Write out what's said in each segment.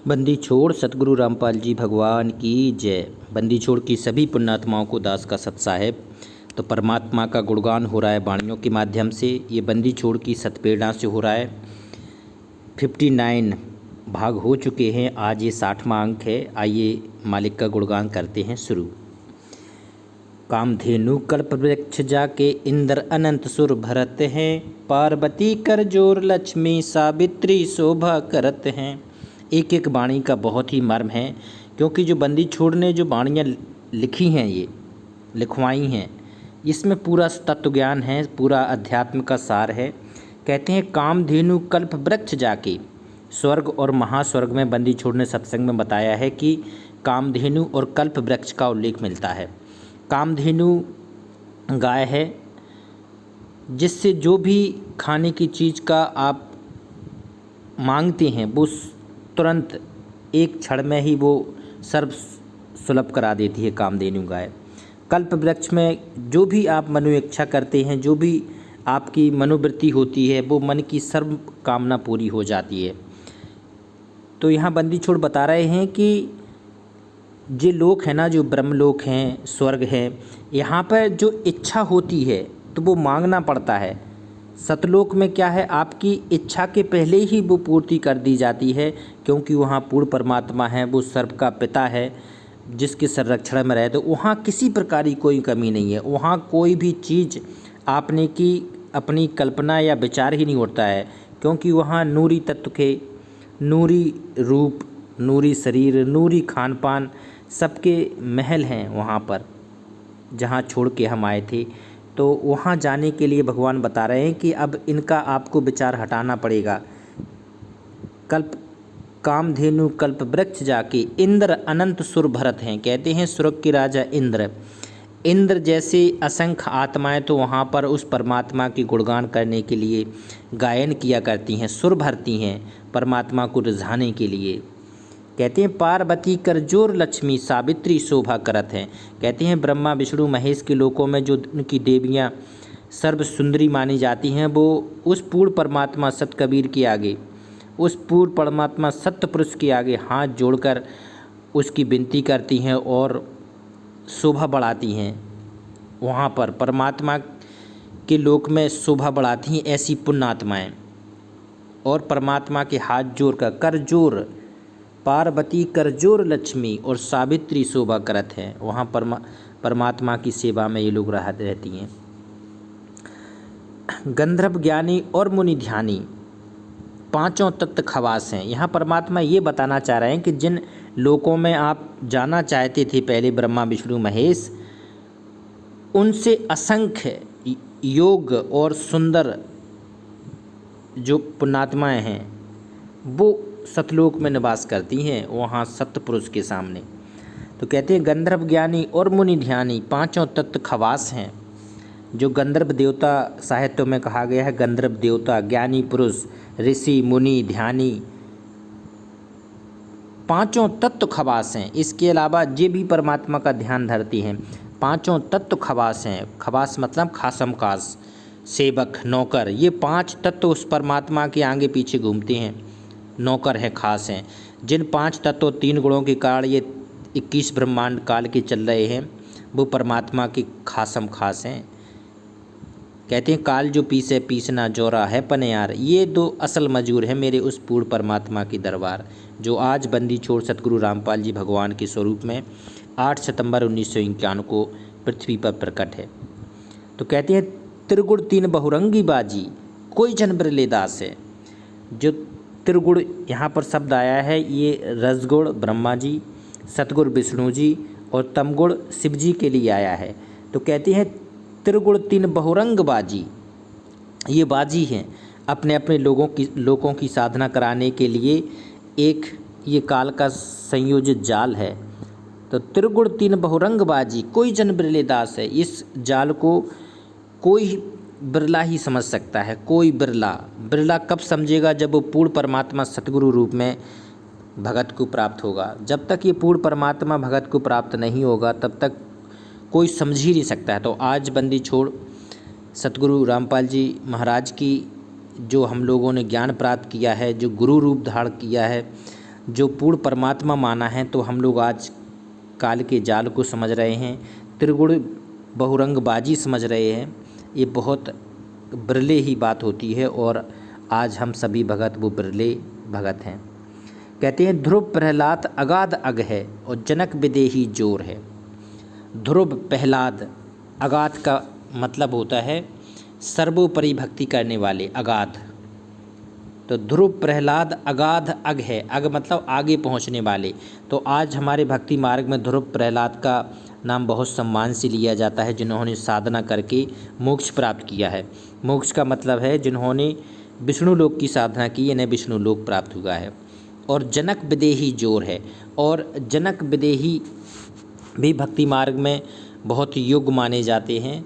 बंदी छोड़ सतगुरु रामपाल जी भगवान की जय। बंदी छोड़ की सभी पुण्यात्माओं को दास का सत साहेब। तो परमात्मा का गुणगान हो रहा है वाणियों के माध्यम से। ये बंदी छोड़ की सतप्रेरणा से हो रहा है। 59 भाग हो चुके हैं, आज ये 60वां अंक है। आइए मालिक का गुणगान करते हैं शुरू। कामधेनु कल्प वृक्ष जाके इंद्र अनंत सुर भरत हैं। पार्वती कर जोर लक्ष्मी सावित्री शोभा करत हैं। एक एक वाणी का बहुत ही मर्म है, क्योंकि जो बंदी छोड़ ने जो वाणियाँ लिखी हैं, ये लिखवाई हैं, इसमें पूरा तत्व ज्ञान है, पूरा अध्यात्म का सार है। कहते हैं कामधेनु कल्प वृक्ष जाके, स्वर्ग और महास्वर्ग में बंदी छोड़ ने सत्संग में बताया है कि कामधेनु और कल्प वृक्ष का उल्लेख मिलता है। कामधेनु गाय है, जिससे जो भी खाने की चीज़ का आप मांगते हैं वो तुरंत एक क्षण में ही वो सर्व सुलभ करा देती है कामधेनु गाय। कल्प वृक्ष में जो भी आप मनोइच्छा करते हैं, जो भी आपकी मनोवृत्ति होती है, वो मन की सर्व कामना पूरी हो जाती है। तो यहाँ बंदी छोड़ बता रहे हैं कि जो लोक है ना, जो ब्रह्मलोक हैं, स्वर्ग है, यहाँ पर जो इच्छा होती है तो वो मांगना पड़ता है। सतलोक में क्या है, आपकी इच्छा के पहले ही वो पूर्ति कर दी जाती है, क्योंकि वहाँ पूर्ण परमात्मा है, वो सर्व का पिता है, जिसके संरक्षण में रहे। तो वहाँ किसी प्रकार की कोई कमी नहीं है। वहाँ कोई भी चीज़ आपने की अपनी कल्पना या विचार ही नहीं होता है, क्योंकि वहाँ नूरी तत्व के नूरी रूप, नूरी शरीर, नूरी खान पान सबके महल हैं वहाँ पर, जहाँ छोड़ के हम आए थे। तो वहाँ जाने के लिए भगवान बता रहे हैं कि अब इनका आपको विचार हटाना पड़ेगा। कल्प कामधेनु कल्प वृक्ष जाके इंद्र अनंत सुर भरत हैं। कहते हैं स्वर्ग के राजा इंद्र जैसे असंख्य आत्माएं तो वहाँ पर उस परमात्मा की गुणगान करने के लिए गायन किया करती हैं, सुर भरती हैं परमात्मा को रिझाने के लिए। कहते हैं पार्वती कर जोर लक्ष्मी सावित्री शोभा करत हैं। कहते हैं ब्रह्मा विष्णु महेश के लोकों में जो उनकी देवियाँ सर्व सुंदरी मानी जाती हैं, वो उस पूर्ण परमात्मा सत कबीर के आगे, उस पूर्ण परमात्मा सत्य पुरुष के आगे हाथ जोड़कर उसकी विनती करती हैं और शोभा बढ़ाती हैं। वहाँ पर परमात्मा के लोक में शोभा बढ़ाती हैं ऐसी पुण्यात्माएँ, और परमात्मा के हाथ जोड़ कर जोर पार्वती कर जोर लक्ष्मी और सावित्री शोभा करत हैं। वहाँ परमात्मा की सेवा में ये लोग रहती हैं। गंधर्व ज्ञानी और मुनि ध्यानी पांचों तत्व खवास हैं। यहाँ परमात्मा ये बताना चाह रहे हैं कि जिन लोकों में आप जाना चाहते थे पहले ब्रह्मा विष्णु महेश, उनसे असंख्य योग और सुंदर जो पुण्यात्माएँ हैं वो सतलोक में निवास करती हैं, वहाँ सत्य पुरुष के सामने। तो कहते हैं गंधर्व ज्ञानी और मुनि ध्यानी पांचों तत्व खवास हैं। जो गंधर्व देवता साहित्य में कहा गया है, गंधर्व देवता, ज्ञानी पुरुष, ऋषि, मुनि, ध्यानी, पांचों तत्व खवास हैं। इसके अलावा ये भी परमात्मा का ध्यान धरती हैं। पांचों तत्व खवास हैं। खवास मतलब खासम खास, सेवक, नौकर, ये पांच तत्व उस परमात्मा के आगे पीछे घूमते हैं, नौकर हैं, खास हैं। जिन पांच तत्व 3 गुणों के कारण ये 21 ब्रह्मांड काल के चल रहे हैं, वो परमात्मा के खासम खास हैं। कहते हैं काल जो पीसे पीसना जोरा है पनियार, ये 2 असल मजूर हैं मेरे उस पूर्ण परमात्मा की दरबार, जो आज बंदी छोड़ सतगुरु रामपाल जी भगवान के स्वरूप में 8 सितंबर 1951 को पृथ्वी पर प्रकट है। तो कहते हैं त्रिगुण 3 बहुरंगी बाजी, कोई जन बिरले दास है। जो त्रिगुण यहाँ पर शब्द आया है, ये रजगुण ब्रह्मा जी, सतगुण विष्णु जी और तमगुण शिव जी के लिए आया है। तो कहते हैं त्रिगुण 3 बहुरंग बाजी, ये बाजी हैं अपने अपने लोगों की साधना कराने के लिए। एक ये काल का संयोजित जाल है। तो त्रिगुण 3 बहुरंग बाजी, कोई जन बिरले दास है। इस जाल को कोई बिरला ही समझ सकता है। कोई बिरला कब समझेगा, जब वो पूर्ण परमात्मा सतगुरु रूप में भगत को प्राप्त होगा। जब तक ये पूर्ण परमात्मा भगत को प्राप्त नहीं होगा, तब तक कोई समझ ही नहीं सकता है। तो आज बंदी छोड़ सतगुरु रामपाल जी महाराज की जो हम लोगों ने ज्ञान प्राप्त किया है, जो गुरु रूप धारण किया है, जो पूर्ण परमात्मा माना है, तो हम लोग आज काल के जाल को समझ रहे हैं, त्रिगुण बहुरंगबाजी समझ रहे हैं। ये बहुत बिरले ही बात होती है और आज हम सभी भगत वो बिरले भगत हैं। कहते हैं ध्रुव प्रहलाद अगाध अग है और जनक विदेही जोर है। ध्रुव प्रहलाद, अगाध का मतलब होता है सर्वोपरि भक्ति करने वाले, अगाध। तो ध्रुव प्रहलाद अगाध अग है, अग मतलब आगे पहुंचने वाले। तो आज हमारे भक्ति मार्ग में ध्रुव प्रहलाद का नाम बहुत सम्मान से लिया जाता है, जिन्होंने साधना करके मोक्ष प्राप्त किया है। मोक्ष का मतलब है जिन्होंने विष्णु लोक की साधना की, इन्हें विष्णु लोक प्राप्त हुआ है। और जनक विदेही जोर है, और जनक विदेही भी भक्ति मार्ग में बहुत योग्य माने जाते हैं।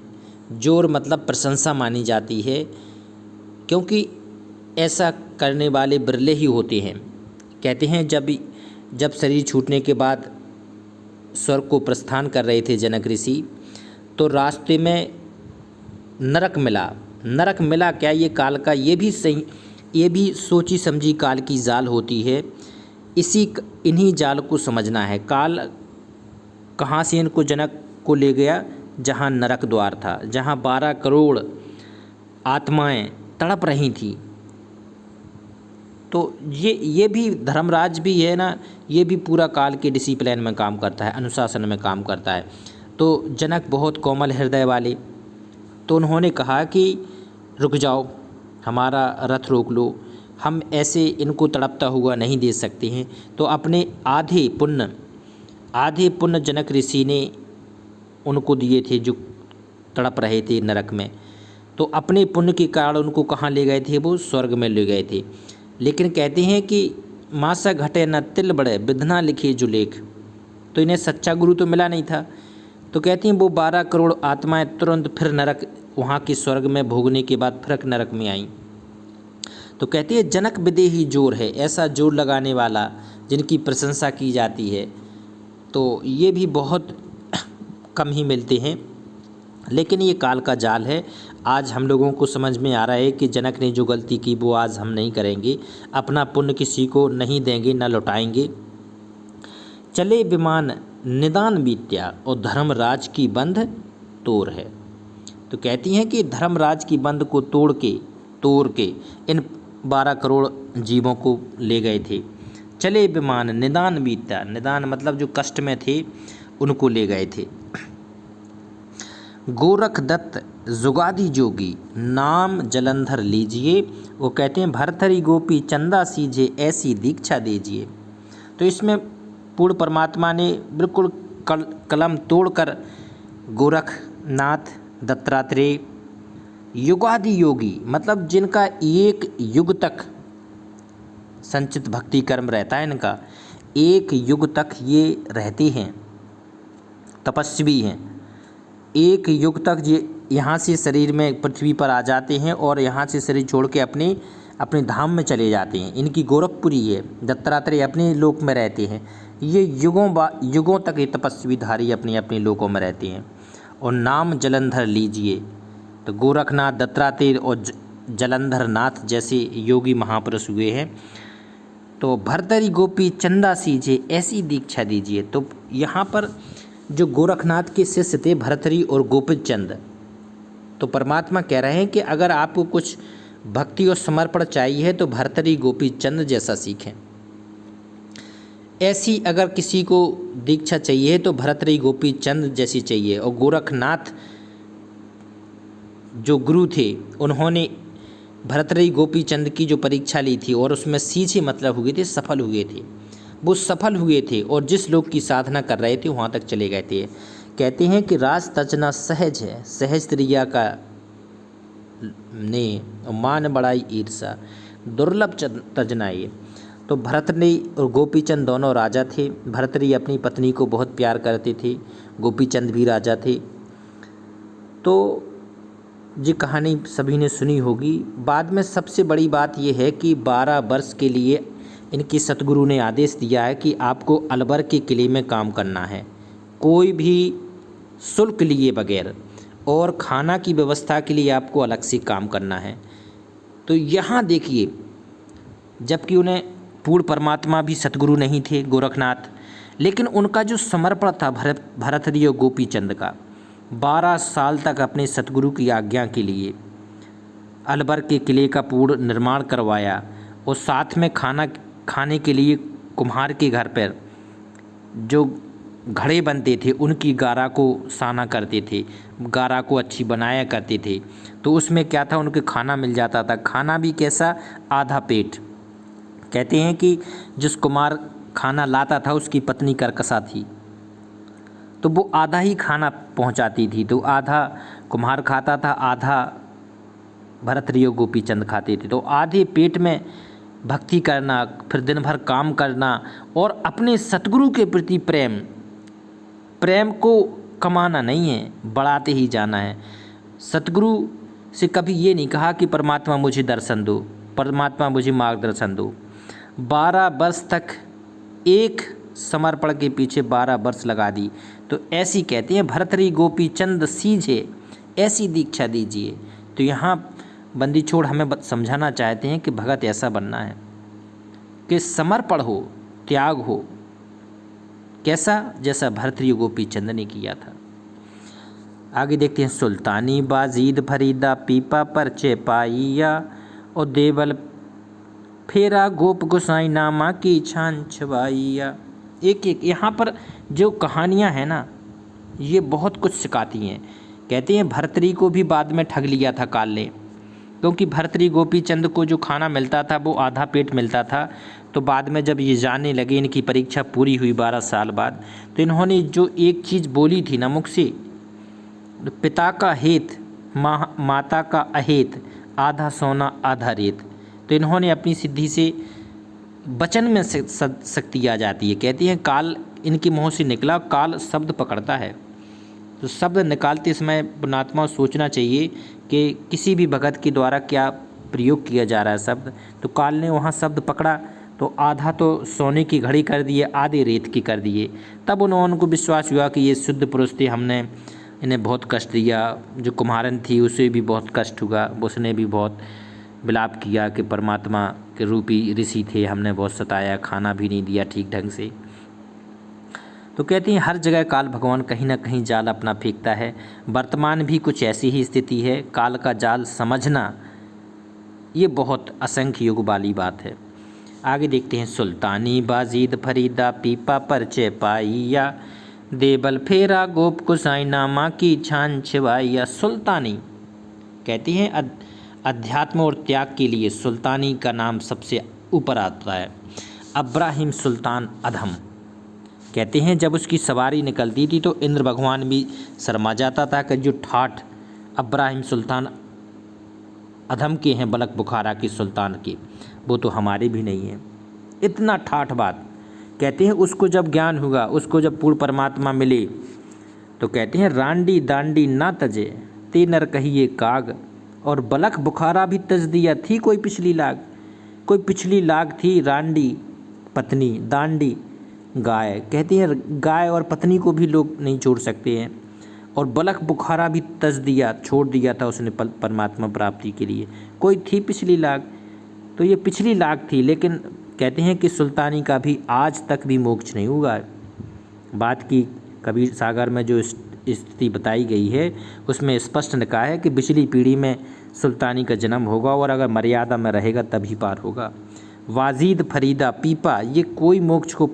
जोर मतलब प्रशंसा मानी जाती है, क्योंकि ऐसा करने वाले बिरले ही होते हैं। कहते हैं जब शरीर छूटने के बाद स्वर्ग को प्रस्थान कर रहे थे जनक ऋषि, तो रास्ते में नरक मिला। नरक मिला क्या, ये काल का, ये भी सोची समझी काल की जाल होती है। इन्हीं जाल को समझना है। काल कहाँ से इनको जनक को ले गया, जहाँ नरक द्वार था, जहाँ 12 करोड़ आत्माएं तड़प रही थी। तो ये भी धर्मराज भी है ना, ये भी पूरा काल के डिसिप्लिन में काम करता है, अनुशासन में काम करता है। तो जनक बहुत कोमल हृदय वाले, तो उन्होंने कहा कि रुक जाओ, हमारा रथ रोक लो, हम ऐसे इनको तड़पता हुआ नहीं दे सकते हैं। तो अपने आधे पुण्य जनक ऋषि ने उनको दिए थे, जो तड़प रहे थे नरक में। तो अपने पुण्य के कारण उनको कहाँ ले गए थे, वो स्वर्ग में ले गए थे। लेकिन कहते हैं कि मासा घटे न तिल बड़े विधना लिखे जो लेख, तो इन्हें सच्चा गुरु तो मिला नहीं था। तो कहती हैं वो 12 करोड़ आत्माएं तुरंत फिर नरक, वहाँ के स्वर्ग में भोगने के बाद फिर नरक में आईं। तो कहती है जनक विदेही जोर है, ऐसा जोर लगाने वाला जिनकी प्रशंसा की जाती है, तो ये भी बहुत कम ही मिलते हैं। लेकिन ये काल का जाल है। आज हम लोगों को समझ में आ रहा है कि जनक ने जो गलती की वो आज हम नहीं करेंगे, अपना पुण्य किसी को नहीं देंगे, न लौटाएंगे। चले विमान निदान बीत्या और धर्मराज की बंध तोड़ है। तो कहती हैं कि धर्मराज की बंध को तोड़ के इन 12 करोड़ जीवों को ले गए थे। चले विमान निदान बीत्या, निदान मतलब जो कष्ट में थे उनको ले गए थे। गोरख दत्त जुगादी जोगी नाम जलंधर लीजिए। वो कहते हैं भरथरी गोपी चंदा सीजे ऐसी दीक्षा दीजिए। तो इसमें पूर्ण परमात्मा ने बिल्कुल कलम तोड़कर गोरखनाथ, दत्तात्रेय, युगादि योगी मतलब जिनका एक युग तक संचित भक्ति कर्म रहता है, इनका एक युग तक ये रहते हैं, तपस्वी हैं। एक युग तक ये यहाँ से शरीर में पृथ्वी पर आ जाते हैं और यहाँ से शरीर छोड़ के अपने धाम में चले जाते हैं। इनकी गोरखपुरी है, दत्तात्रेय अपने लोक में रहते हैं। ये युगों तक ये तपस्वी धारी अपने अपने लोकों में रहते हैं। और नाम जलंधर लीजिए, तो गोरखनाथ, दत्तात्रेय और जलंधर नाथ जैसे योगी महापुरुष हुए हैं। तो भरतरी गोपी चंदा सीजे ऐसी दीक्षा दीजिए। तो यहाँ पर जो गोरखनाथ के शिष्य थे भरतरी और गोपी चंद, तो परमात्मा कह रहे हैं कि अगर आपको कुछ भक्ति और समर्पण चाहिए है तो भरतरी गोपी चंद जैसा सीखें। ऐसी अगर किसी को दीक्षा चाहिए तो भरतरी गोपी चंद जैसी चाहिए। और गोरखनाथ जो गुरु थे उन्होंने भरतरी गोपी चंद की जो परीक्षा ली थी और उसमें सीधे मतलब हुए थे, सफल हुए थे। वो सफल हुए थे और जिस लोग की साधना कर रहे थे वहाँ तक चले गए थे। कहते हैं कि राज तजना सहज है, सहज त्रिया का ने मान बढ़ाई ईर्षा, दुर्लभ तजना ये। तो भरतरी और गोपीचंद दोनों राजा थे। भरतरी अपनी पत्नी को बहुत प्यार करते थे, गोपीचंद भी राजा थे। तो ये कहानी सभी ने सुनी होगी। बाद में सबसे बड़ी बात यह है कि 12 वर्ष के लिए इनके सतगुरु ने आदेश दिया है कि आपको अलवर के किले में काम करना है, कोई भी शुल्क लिए बगैर, और खाना की व्यवस्था के लिए आपको अलग से काम करना है। तो यहाँ देखिए, जबकि उन्हें पूर्ण परमात्मा भी सतगुरु नहीं थे गोरखनाथ, लेकिन उनका जो समर्पण था भरतरी और गोपीचंद का, 12 साल तक अपने सतगुरु की आज्ञा के लिए अलवर के किले का पूर्ण निर्माण करवाया और साथ में खाना खाने के लिए कुम्हार के घर पर जो घड़े बनते थे उनकी गारा को साना करते थे, गारा को अच्छी बनाया करते थे। तो उसमें क्या था, उनके खाना मिल जाता था। खाना भी कैसा, आधा पेट। कहते हैं कि जिस कुम्हार खाना लाता था उसकी पत्नी कर्कशा थी, तो वो आधा ही खाना पहुंचाती थी। तो आधा कुम्हार खाता था, आधा भरतरी और गोपीचंद खाते थे। तो आधे पेट में भक्ति करना, फिर दिन भर काम करना और अपने सतगुरु के प्रति प्रेम को कमाना नहीं है, बढ़ाते ही जाना है। सतगुरु से कभी ये नहीं कहा कि परमात्मा मुझे दर्शन दो, परमात्मा मुझे मार्गदर्शन दो। 12 वर्ष तक एक समर्पण के पीछे 12 वर्ष लगा दी। तो ऐसी कहते हैं, भरतरी गोपीचंद सीझे ऐसी दीक्षा दीजिए। तो यहाँ बंदी छोड़ हमें समझाना चाहते हैं कि भगत ऐसा बनना है कि समर्पण हो, त्याग हो। कैसा, जैसा भरतरी गोपीचंद ने किया था। आगे देखते हैं, सुल्तानी बाजीद फरीदा पीपा परचे पाइया और देवल फेरा गोप गोसाई नामा की छान छवाइया। एक एक यहाँ पर जो कहानियाँ हैं ना, ये बहुत कुछ सिखाती हैं। कहते हैं भरतरी को भी बाद में ठग लिया था काल ने, क्योंकि भरतरी गोपीचंद को जो खाना मिलता था वो आधा पेट मिलता था। तो बाद में जब ये जानने लगे, इनकी परीक्षा पूरी हुई 12 साल बाद, तो इन्होंने जो एक चीज़ बोली थी ना मुख से, पिता का हेत माता का अहेत, आधा सोना आधा रेत। तो इन्होंने अपनी सिद्धि से वचन में शक्ति आ जाती है। कहती हैं काल इनके मुँह से निकला, काल शब्द पकड़ता है। तो शब्द निकालते समय पुण्यात्मा सोचना चाहिए कि किसी भी भगत के द्वारा क्या प्रयोग किया जा रहा है शब्द। तो काल ने वहाँ शब्द पकड़ा, तो आधा तो सोने की घड़ी कर दिए, आधे रेत की कर दिए। तब उनको विश्वास हुआ कि ये शुद्ध पुरुष थे, हमने इन्हें बहुत कष्ट दिया। जो कुम्हारन थी उसे भी बहुत कष्ट हुआ, उसने भी बहुत विलाप किया कि परमात्मा के रूपी ऋषि थे, हमने बहुत सताया, खाना भी नहीं दिया ठीक ढंग से। तो कहती हैं हर जगह काल भगवान कहीं ना कहीं जाल अपना फेंकता है। वर्तमान भी कुछ ऐसी ही स्थिति है। काल का जाल समझना ये बहुत असंख्य युग वाली बात है। आगे देखते हैं, सुल्तानी बाजीद फरीदा पीपा परचे पाइया देबल फेरा गोप कुसाई नामा की छान छिवाइया। सुल्तानी कहती हैं अध्यात्म और त्याग के लिए सुल्तानी का नाम सबसे ऊपर आता है। अब्राहिम सुल्तान अधम कहते हैं जब उसकी सवारी निकलती थी तो इंद्र भगवान भी शर्मा जाता था कि जो ठाठ अब्राहिम सुल्तान अधम के हैं, बलक बुखारा के सुल्तान के, वो तो हमारे भी नहीं हैं। इतना ठाठ बात। कहते हैं उसको जब ज्ञान हुआ, उसको जब पूर्ण परमात्मा मिले, तो कहते हैं रांडी दांडी ना तजे ते नर कहिए काग, और बलक बुखारा भी तज दिया थी कोई पिछली लाग थी रांडी पत्नी, दांडी गाय। कहती हैं गाय और पत्नी को भी लोग नहीं छोड़ सकते हैं, और बलक बुखारा भी तज दिया, छोड़ दिया था उसने परमात्मा प्राप्ति के लिए। कोई थी पिछली लाग, तो ये पिछली लाग थी। लेकिन कहते हैं कि सुल्तानी का भी आज तक भी मोक्ष नहीं हुआ। बात की कबीर सागर में जो स्थिति बताई गई है उसमें स्पष्ट लिखा है कि पिछली पीढ़ी में सुल्तानी का जन्म होगा, और अगर मर्यादा में रहेगा तभी पार होगा। वाजीद फरीदा पीपा, ये कोई मोक्ष को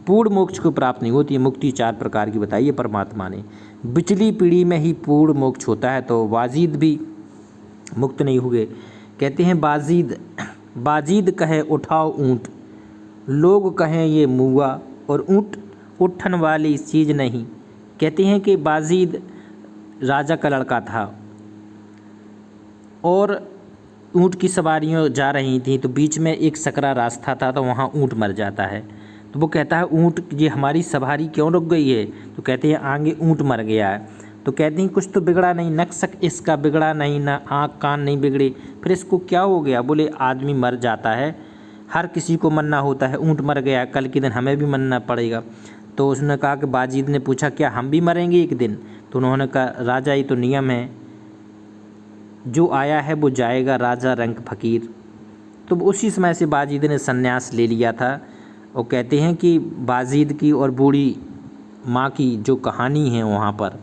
पूर्ण मोक्ष को प्राप्त नहीं होती है। मुक्ति 4 प्रकार की बताई है परमात्मा ने। पिछली पीढ़ी में ही पूर्ण मोक्ष होता है, तो वाजीद भी मुक्त नहीं हुए। कहते हैं बाजीद कहे उठाओ ऊँट, लोग कहें ये मुआ, और ऊँट उठन वाली चीज़ नहीं। कहते हैं कि बाजीद राजा का लड़का था और ऊँट की सवारियाँ जा रही थी, तो बीच में एक सकरा रास्ता था, तो वहाँ ऊँट मर जाता है। तो वो कहता है ऊँट ये हमारी सवारी क्यों रुक गई है? तो कहते हैं आगे ऊँट मर गया है। तो कहते हैं कुछ तो बिगड़ा नहीं, नक्शक इसका बिगड़ा नहीं, ना आँख कान नहीं बिगड़े, फिर इसको क्या हो गया? बोले आदमी मर जाता है, हर किसी को मरना होता है, ऊँट मर गया, कल के दिन हमें भी मरना पड़ेगा। तो उसने कहा कि बाजीद ने पूछा क्या हम भी मरेंगे एक दिन? तो उन्होंने कहा राजा ये तो नियम है, जो आया है वो जाएगा, राजा रंग फकीर। तो उसी समय से बाजीद ने संन्यास ले लिया था। और कहते हैं कि बाजीद की और बूढ़ी माँ की जो कहानी है वहाँ पर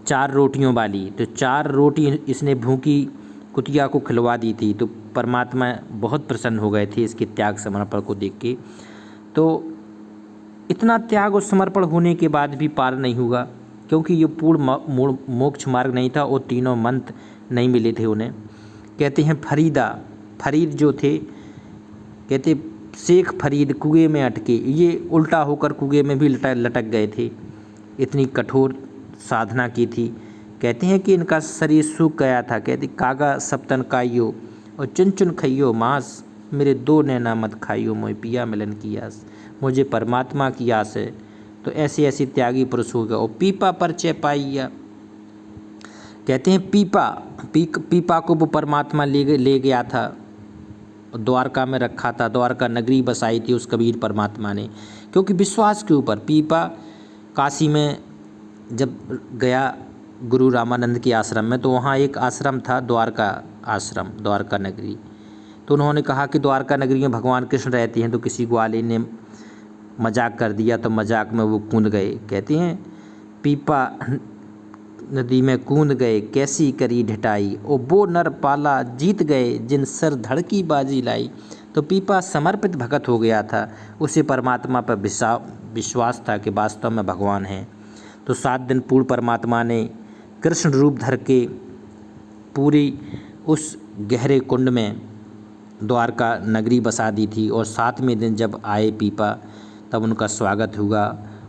4 रोटियों वाली, तो 4 रोटी इसने भूखी कुतिया को खिलवा दी थी। तो परमात्मा बहुत प्रसन्न हो गए थे इसके त्याग समर्पण को देख के। तो इतना त्याग और समर्पण होने के बाद भी पार नहीं हुआ, क्योंकि ये पूर्ण मोक्ष मार्ग नहीं था और तीनों मंत्र नहीं मिले थे उन्हें। कहते हैं फरीद जो थे, कहते शेख फरीद कुएं में अटके, ये उल्टा होकर कुएं में भी लटक गए थे, इतनी कठोर साधना की थी। कहते हैं कि इनका शरीर सूख गया था। कहते कागा सप्तन काइयो और चुन चुन खइयो मांस, मेरे 2 नैना मत खाइयो, मोय पिया मिलन की आस, मुझे परमात्मा की आस है। तो ऐसे ऐसे त्यागी पुरुष हो गए। और पीपा परिचय पाइया, कहते हैं पीपा को वो परमात्मा ले गया था, द्वारका में रखा था, द्वारका नगरी बसाई थी उस कबीर परमात्मा ने, क्योंकि विश्वास के ऊपर। पीपा काशी में जब गया गुरु रामानंद के आश्रम में, तो वहाँ एक आश्रम था द्वारका आश्रम, द्वारका नगरी। तो उन्होंने कहा कि द्वारका नगरी में भगवान कृष्ण रहते हैं। तो किसी ग्वाले ने मजाक कर दिया, तो मजाक में वो कूद गए। कहते हैं पीपा नदी में कूद गए, कैसी करी ढिठाई, ओ वो नर पाला जीत गए, जिन सर धड़ की बाजी लाई। तो पीपा समर्पित भगत हो गया था, उसे परमात्मा पर विश्वास था कि वास्तव में भगवान हैं। तो 7 दिन पूर्व परमात्मा ने कृष्ण रूप धर के पूरी उस गहरे कुंड में द्वारका नगरी बसा दी थी। और 7वें दिन जब आए पीपा, तब उनका स्वागत हुआ।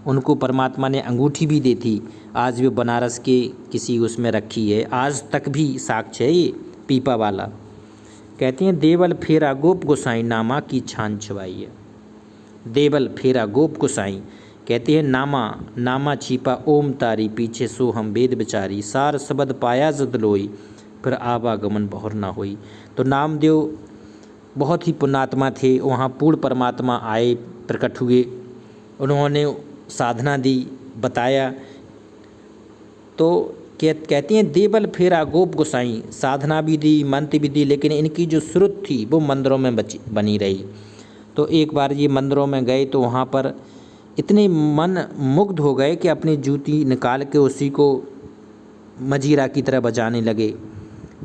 उनको परमात्मा ने अंगूठी भी दी थी, आज भी बनारस के किसी उसमें रखी है, आज तक भी साक्ष्य है ये पीपा वाला। कहते हैं देवल फेरा गोप गोसाई, नामा की छान छवाई है। देवल फेरा गोप गोसाई, कहते हैं नामा छिपा ओम तारी, पीछे सो हम वेद विचारी, सार शब्द पाया जद लोई, फिर आवागमन बहुर ना होई। तो नामदेव बहुत ही पुण्यात्मा थे, वहाँ पूर्ण परमात्मा आए, प्रकट हुए, उन्होंने साधना दी, बताया। तो कहते हैं देवल फेरा गोप गोसाई, साधना भी दी, मंत्र भी दी, लेकिन इनकी जो श्रुत थी वो मंदिरों में बनी रही। तो एक बार ये मंदिरों में गए तो वहाँ पर इतने मन मुग्ध हो गए कि अपनी जूती निकाल के उसी को मजीरा की तरह बजाने लगे।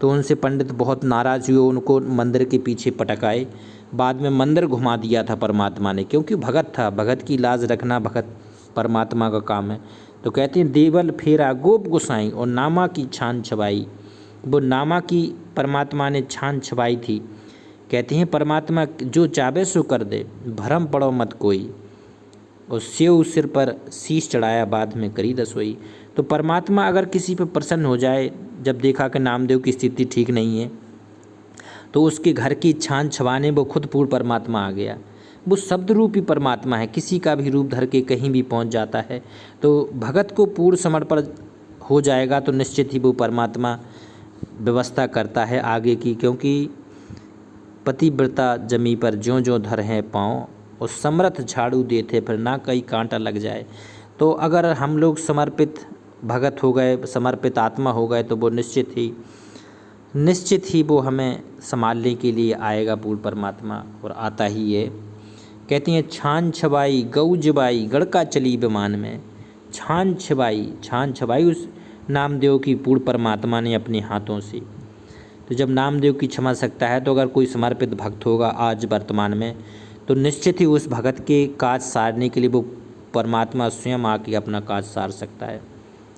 तो उनसे पंडित बहुत नाराज़ हुए, उनको मंदिर के पीछे पटकाए। बाद में मंदिर घुमा दिया था परमात्मा ने, क्योंकि भगत था, भगत की लाज रखना भगत परमात्मा का काम है। तो कहते हैं देवल फेरा गोप गोसाई और नामा की छान छबाई, वो नामा की परमात्मा ने छान छबाई थी। कहते हैं परमात्मा जो चाहे सो कर दे, भरम पड़ो मत कोई, और सेव सिर पर शीश चढ़ाया, बाद में करी रसोई। तो परमात्मा अगर किसी पर प्रसन्न हो जाए, जब देखा कि नामदेव की स्थिति ठीक नहीं है, तो उसके घर की छान छबाने वो खुद पूर्ण परमात्मा आ गया। वो शब्द रूपी परमात्मा है, किसी का भी रूप धर के कहीं भी पहुंच जाता है। तो भगत को पूर्ण समर्पण हो जाएगा तो निश्चित ही वो परमात्मा व्यवस्था करता है आगे की, क्योंकि पतिव्रता जमी पर ज्यों ज्यों धर हैं पाँव, और समर्थ झाड़ू देते फिर ना कहीं कांटा लग जाए। तो अगर हम लोग समर्पित भगत हो गए, समर्पित आत्मा हो गए, तो वो निश्चित ही वो हमें संभालने के लिए आएगा पूर्ण परमात्मा, और आता ही है। कहती हैं छान छबाई गऊ जबाई, गड़का चली विमान में। छान छबाई उस नामदेव की पूर्ण परमात्मा ने अपने हाथों से। तो जब नामदेव की क्षमा सकता है, तो अगर कोई समर्पित भक्त होगा आज वर्तमान में, तो निश्चित ही उस भगत के काज सारने के लिए वो परमात्मा स्वयं आके अपना काज सार सकता है।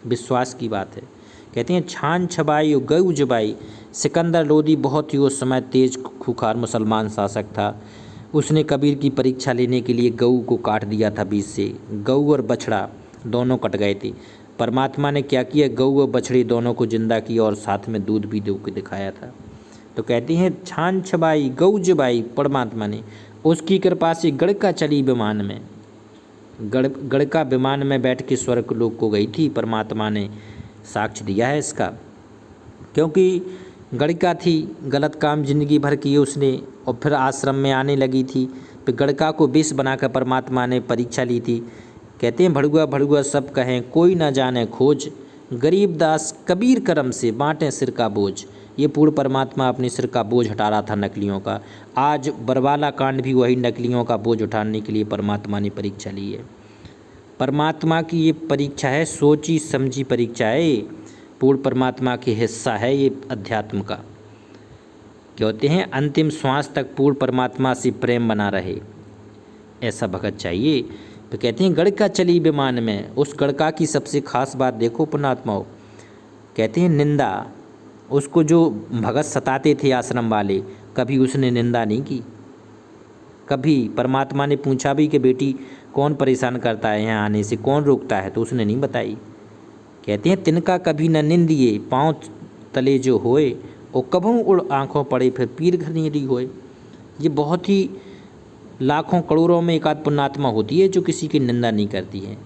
विश्वास की बात है। कहते हैं छान छबाई और गऊ जबाई। सिकंदर लोदी बहुत ही उस समय तेज खुखार मुसलमान शासक था। उसने कबीर की परीक्षा लेने के लिए गऊ को काट दिया था बीच से। गऊ और बछड़ा दोनों कट गए थे। परमात्मा ने क्या किया, गऊ और बछड़ी दोनों को जिंदा किया और साथ में दूध भी दे के दिखाया था। तो कहती हैं छान छबाई गऊ जबाई, परमात्मा ने उसकी कृपा से गड़का चली विमान में। गड़का विमान में बैठ के स्वर्ग लोक को गई थी। परमात्मा ने साक्ष्य दिया है इसका, क्योंकि गड़का थी, गलत काम जिंदगी भर किए उसने, और फिर आश्रम में आने लगी थी। फिर गड़का को विष बनाकर परमात्मा ने परीक्षा ली थी। कहते हैं भड़ुआ भड़ुआ सब कहें कोई ना जाने खोज, गरीब दास कबीर करम से बांटे सिर का बोझ। ये पूर्ण परमात्मा अपने सिर का बोझ हटा रहा था नकलियों का। आज बरवाला कांड भी वही नकलियों का बोझ उठाने के लिए परमात्मा ने परीक्षा ली है। परमात्मा की ये परीक्षा है, सोची समझी परीक्षा है। ये पूर्ण परमात्मा के हिस्सा है ये अध्यात्म का। कहते हैं अंतिम श्वास तक पूर्ण परमात्मा से प्रेम बना रहे, ऐसा भगत चाहिए। तो कहते हैं गड़का चली विमान में, उस गड़का की सबसे खास बात देखो पुण्यात्माओं। कहते हैं निंदा, उसको जो भगत सताते थे आश्रम वाले, कभी उसने निंदा नहीं की। कभी परमात्मा ने पूछा भी कि बेटी कौन परेशान करता है यहाँ आने से, कौन रोकता है, तो उसने नहीं बताई। कहते हैं तिनका कभी न निंदिए, पाँव तले जो होए, और कभू उड़ आँखों पड़े फिर पीर घनेरी होए। ये बहुत ही लाखों करोड़ों में एक आध पुण्यात्मा होती है जो किसी की निंदा नहीं करती है।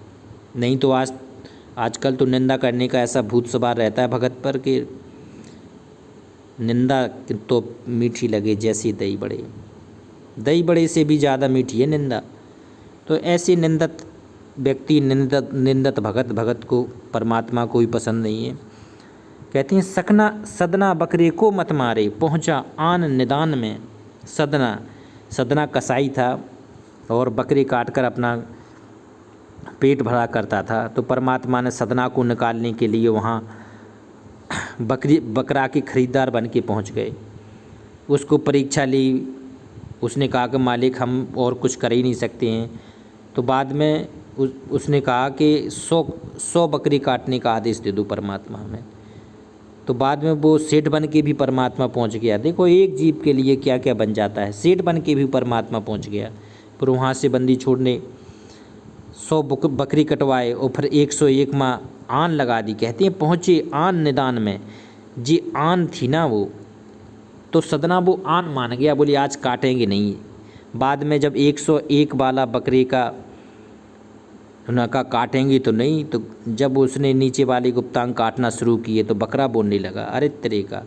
नहीं तो आजकल तो निंदा करने का ऐसा भूत सवार रहता है भगत पर कि निंदा तो मीठी लगे जैसी दही बड़े, दही बड़े से भी ज़्यादा मीठी है निंदा। तो ऐसे निंदत व्यक्ति, निंदत भगत को परमात्मा को ही पसंद नहीं है। कहते हैं सकना सदना बकरे को मत मारे, पहुँचा आन निदान में। सदना कसाई था और बकरे काट कर अपना पेट भरा करता था। तो परमात्मा ने सदना को निकालने के लिए वहाँ बकरा के खरीदार बन के पहुँच गए। उसको परीक्षा ली, उसने कहा कि मालिक हम और कुछ कर ही नहीं सकते हैं। तो बाद में उसने कहा कि 100 बकरी काटने का आदेश दे दो परमात्मा में। तो बाद में वो सेठ बन के भी परमात्मा पहुंच गया। देखो एक जीव के लिए क्या क्या बन जाता है। सेठ बन के भी परमात्मा पहुंच गया। फिर वहाँ से बंदी छोड़ने 100 बकरी कटवाए और फिर 101 माँ आन लगा दी। कहते हैं पहुँचे आन निदान में, जी आन थी ना वो, तो सदना वो आन मान गया, बोली आज काटेंगे नहीं। बाद में जब 101 वाला बकरे का उनका काटेंगे तो नहीं, तो जब उसने नीचे वाले गुप्तांग काटना शुरू किए तो बकरा बोलने लगा। अरे तेरे का,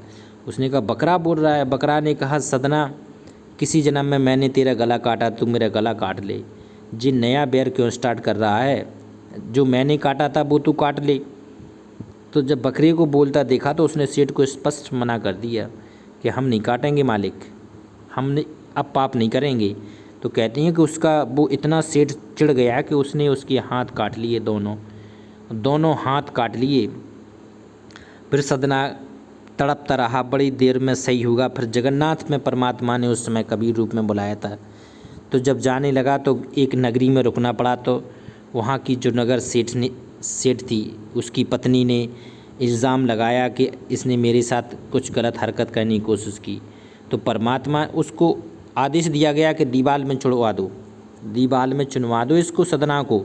उसने कहा बकरा बोल रहा है। बकरा ने कहा सदना किसी जन्म में मैंने तेरा गला काटा, तू मेरा गला काट ले। जी नया बैर क्यों स्टार्ट कर रहा है, जो मैंने काटा था वो तू काट ले। तो जब बकरे को बोलता देखा तो उसने सेठ को स्पष्ट मना कर दिया कि हम नहीं काटेंगे मालिक, हमने अब पाप नहीं करेंगे। तो कहते हैं कि उसका वो इतना सेठ चिढ़ गया कि उसने उसके हाथ काट लिए, दोनों हाथ काट लिए। फिर सदना तड़पता रहा, बड़ी देर में सही होगा। फिर जगन्नाथ में परमात्मा ने उस समय कबीर रूप में बुलाया था। तो जब जाने लगा तो एक नगरी में रुकना पड़ा। तो वहाँ की जो नगर सेठ थी, उसकी पत्नी ने इल्ज़ाम लगाया कि इसने मेरे साथ कुछ गलत हरकत करने की कोशिश की। तो परमात्मा उसको आदेश दिया गया कि दीवाल में चुनवा दो इसको, सदना को।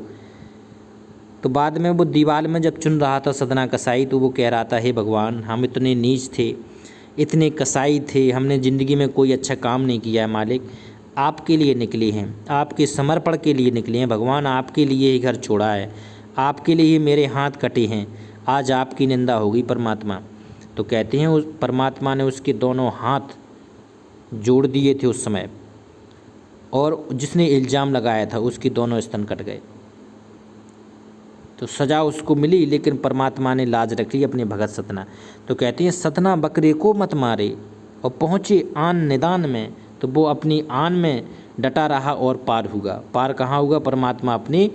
तो बाद में वो दीवाल में जब चुन रहा था सदना कसाई, तो वो कह रहा था हे भगवान हम इतने नीच थे, इतने कसाई थे, हमने ज़िंदगी में कोई अच्छा काम नहीं किया है मालिक, आपके लिए निकले हैं, आपके समर्पण के लिए निकले हैं भगवान, आपके लिए ही घर छोड़ा है, आपके लिए ही मेरे हाथ कटे हैं, आज आपकी निंदा होगी परमात्मा। तो कहते हैं उस परमात्मा ने उसके दोनों हाथ जोड़ दिए थे उस समय, और जिसने इल्ज़ाम लगाया था उसके दोनों स्तन कट गए। तो सज़ा उसको मिली, लेकिन परमात्मा ने लाज रख ली अपने भगत सतना। तो कहते हैं सतना बकरे को मत मारे, और पहुँचे आन निदान में। तो वो अपनी आन में डटा रहा और पार होगा। पार कहाँ होगा, परमात्मा अपने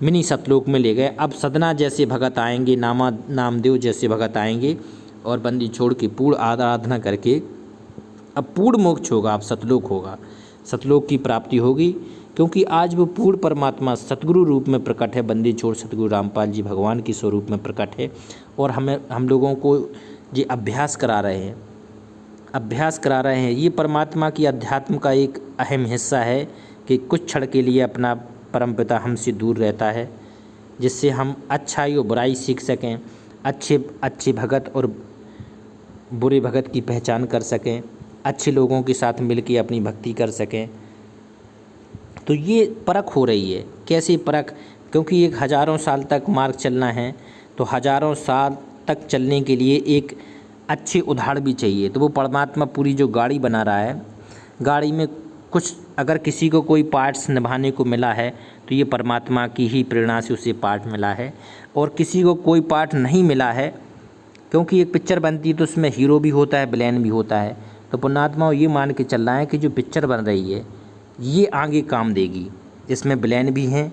मिनी सतलोक में ले गए। अब सदना जैसे भगत आएंगे, नामदेव जैसे भगत आएंगे और बंदी छोड़ के पूर्ण आराधना करके अब पूर्ण मोक्ष होगा, अब सतलोक होगा, सतलोक की प्राप्ति होगी। क्योंकि आज वो पूर्ण परमात्मा सतगुरु रूप में प्रकट है। बंदी छोड़ सतगुरु रामपाल जी भगवान की स्वरूप में प्रकट है, और हम लोगों को ये अभ्यास करा रहे हैं। ये परमात्मा की अध्यात्म का एक अहम हिस्सा है कि कुछ क्षण के लिए अपना परमपिता हमसे दूर रहता है, जिससे हम अच्छाई और बुराई सीख सकें, अच्छे भगत और बुरे भगत की पहचान कर सकें, अच्छे लोगों के साथ मिलकर अपनी भक्ति कर सकें। तो ये परख हो रही है। कैसे परख, क्योंकि एक हज़ारों साल तक मार्ग चलना है, तो हज़ारों साल तक चलने के लिए एक अच्छे उदाहरण भी चाहिए। तो वो परमात्मा पूरी जो गाड़ी बना रहा है, गाड़ी में कुछ अगर किसी को कोई पार्ट्स निभाने को मिला है तो ये परमात्मा की ही प्रेरणा से उसे पार्ट मिला है, और किसी को कोई पार्ट नहीं मिला है क्योंकि एक पिक्चर बनती है तो उसमें हीरो भी होता है, विलेन भी होता है। तो पुण्यात्माओं ये मान के चल रहा है कि जो पिक्चर बन रही है ये आगे काम देगी, इसमें विलेन भी हैं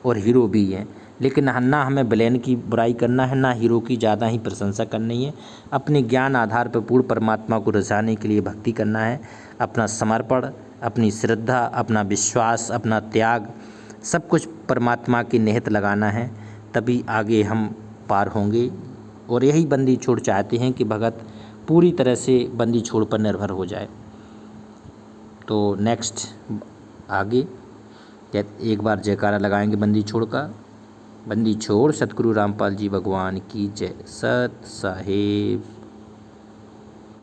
और हीरो भी हैं। लेकिन ना हमें विलेन की बुराई करना है, ना हीरो की ज़्यादा ही प्रशंसा करनी है। अपने ज्ञान आधार पर पूर्ण परमात्मा को रिझाने के लिए भक्ति करना है। अपना समर्पण, अपनी श्रद्धा, अपना विश्वास, अपना त्याग, सब कुछ परमात्मा के निहित लगाना है, तभी आगे हम पार होंगे। और यही बंदी छोड़ चाहते हैं कि भगत पूरी तरह से बंदी छोड़ पर निर्भर हो जाए। तो नेक्स्ट आगे एक बार जयकारा लगाएंगे बंदी छोड़ का। बंदी छोड़ सतगुरु रामपाल जी भगवान की जय। सत साहेब।